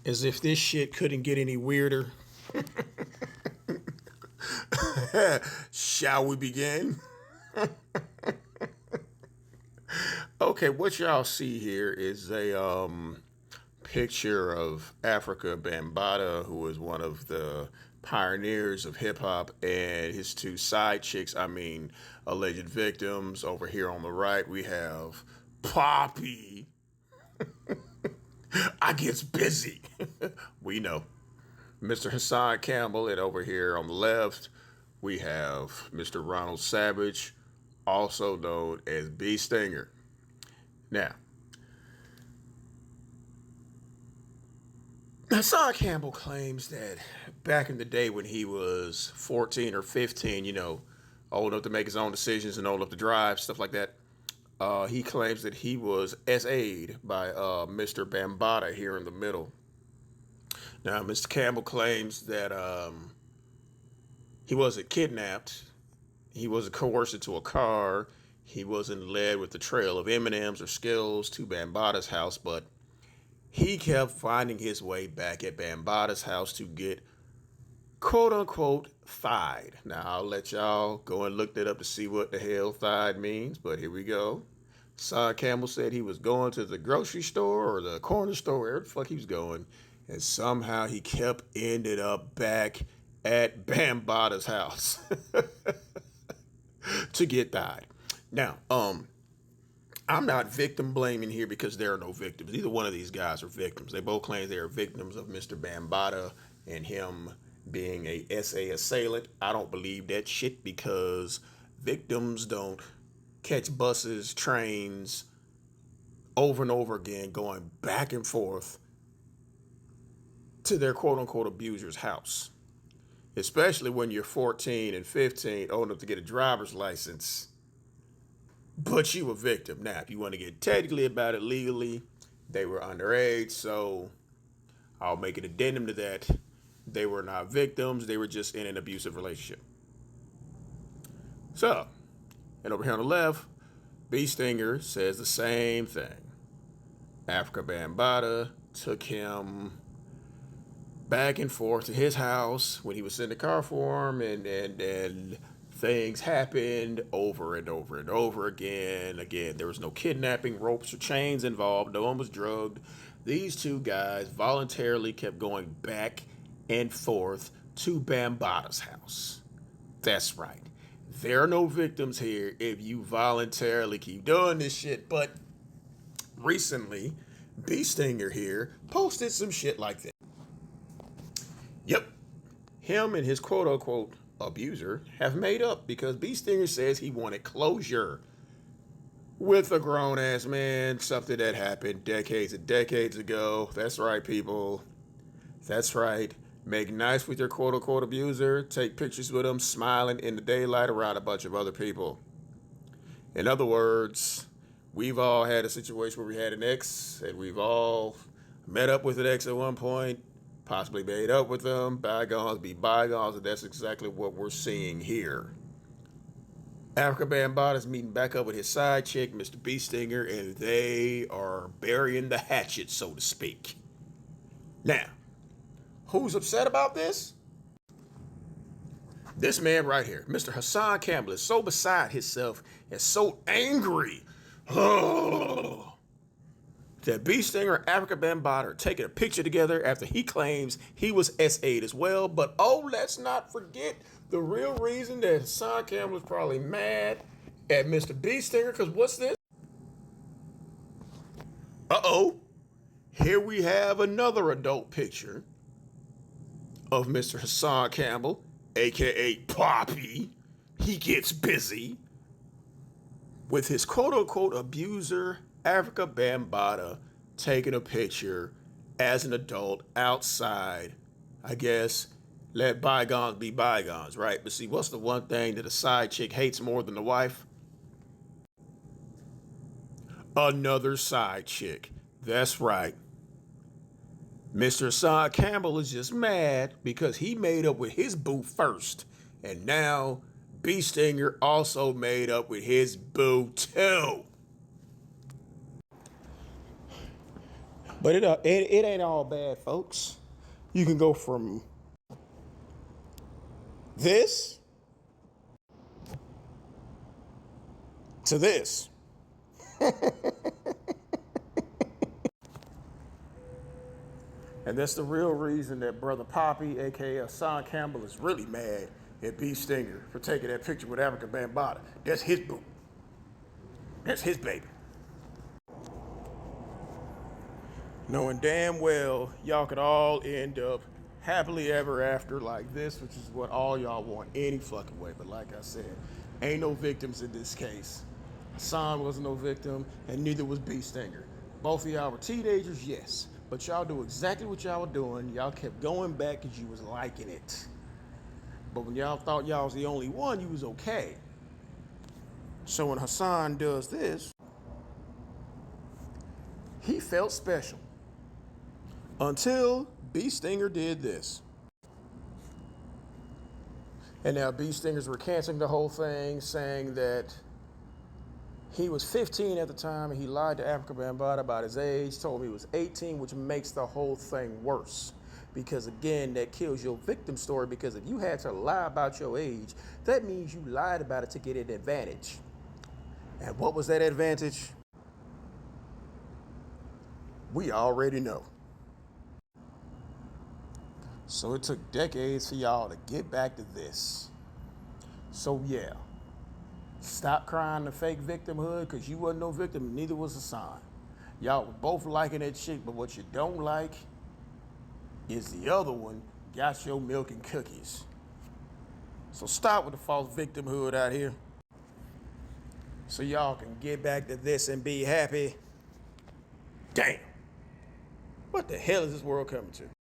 As if this shit couldn't get any weirder. Shall we begin? Okay, what y'all see here is a picture of Afrikka Bambaataa, who was one of the pioneers of hip hop, and his two side chicks, alleged victims. Over here on the right, we have Poppy. I gets busy. We know. Mr. Hassan Campbell, and over here on the left, we have Mr. Ronald Savage, also known as B Stinger. Now, Hassan Campbell claims that back in the day when he was 14 or 15, old enough to make his own decisions and old enough to drive, stuff like that, he claims that he was SA'd by Mr. Bambaataa here in the middle. Now, Mr. Campbell claims that he wasn't kidnapped, he wasn't coerced into a car, he wasn't led with the trail of M&Ms or Skittles to Bambaataa's house, but he kept finding his way back at Bambaataa's house to get quote-unquote thighed. Now, I'll let y'all go and look that up to see what the hell thighed means, but here we go. Hassan Campbell said he was going to the grocery store or the corner store, wherever the fuck he was going, and somehow he ended up back at Bambaataa's house to get thighed. Now, I'm not victim blaming here because there are no victims. Neither one of these guys are victims. They both claim they are victims of Mr. Bambaataa and him being a SA assailant. I don't believe that shit because victims don't catch buses, trains over and over again, going back and forth to their quote-unquote abuser's house. Especially when you're 14 and 15, old enough to get a driver's license, but you a victim. Now, if you want to get technically about it legally, they were underage, so I'll make an addendum to that. They were not victims. They were just in an abusive relationship. So, and over here on the left, B Stinger says the same thing. Afrikka Bambaataa took him back and forth to his house when he was in the car for him, and things happened over and over and over again. Again, there was no kidnapping, ropes, or chains involved. No one was drugged. These two guys voluntarily kept going back and forth to Bambaataa's house. That's right. There are no victims here if you voluntarily keep doing this shit. But recently, B Stinger here posted some shit like that. Yep. Him and his quote-unquote abuser have made up because B Stinger says he wanted closure with a grown-ass man, something that happened decades and decades ago. That's right, people. That's right. Make nice with your quote-unquote abuser. Take pictures with him smiling in the daylight around a bunch of other people. In other words, we've all had a situation where we had an ex, and we've all met up with an ex at one point, possibly made up with them. Bygones be bygones, and that's exactly what we're seeing here. Afrikka Bambaataa is meeting back up with his side chick, Mr. B Stinger, and they are burying the hatchet, so to speak. Now, who's upset about this? This man right here, Mr. Hassan Campbell, is so beside himself and so angry that B Stinger and Afrikka Bambaataa are taking a picture together after he claims he was SA'd as well. But let's not forget the real reason that Hassan Campbell is probably mad at Mr. B Stinger, because what's this? Here we have another adult picture of Mr. Hassan Campbell, aka Poppy. He gets busy with his quote-unquote abuser, Afrikka Bambaataa, taking a picture as an adult outside. I guess let bygones be bygones, right? But see, what's the one thing that a side chick hates more than the wife? Another side chick. That's right. Mr. Hassan Campbell is just mad because he made up with his boo first, and now B Stinger also made up with his boo too. But it ain't all bad, folks. You can go from this to this. And that's the real reason that Brother Poppy, aka Hassan Campbell, is really mad at B. Stinger for taking that picture with Afrikka Bambaataa. That's his boo. That's his baby. Knowing damn well y'all could all end up happily ever after like this, which is what all y'all want any fucking way. But like I said, ain't no victims in this case. Hassan wasn't no victim, and neither was B. Stinger. Both of y'all were teenagers, yes, but y'all do exactly what y'all were doing. Y'all kept going back because you was liking it. But when y'all thought y'all was the only one, you was okay. So when Hassan does this, he felt special. Until B. Stinger did this. And now B. Stinger's recanting the whole thing, saying that he was 15 at the time and he lied to Afrikka Bambaataa about his age, told me he was 18, which makes the whole thing worse. Because again, that kills your victim story, because if you had to lie about your age, that means you lied about it to get an advantage. And what was that advantage? We already know. So it took decades for y'all to get back to this. So yeah, stop crying the fake victimhood, because you wasn't no victim, neither was Hassan. Y'all were both liking that shit, but what you don't like is the other one got your milk and cookies. So stop with the false victimhood out here, so y'all can get back to this and be happy. Damn. What the hell is this world coming to?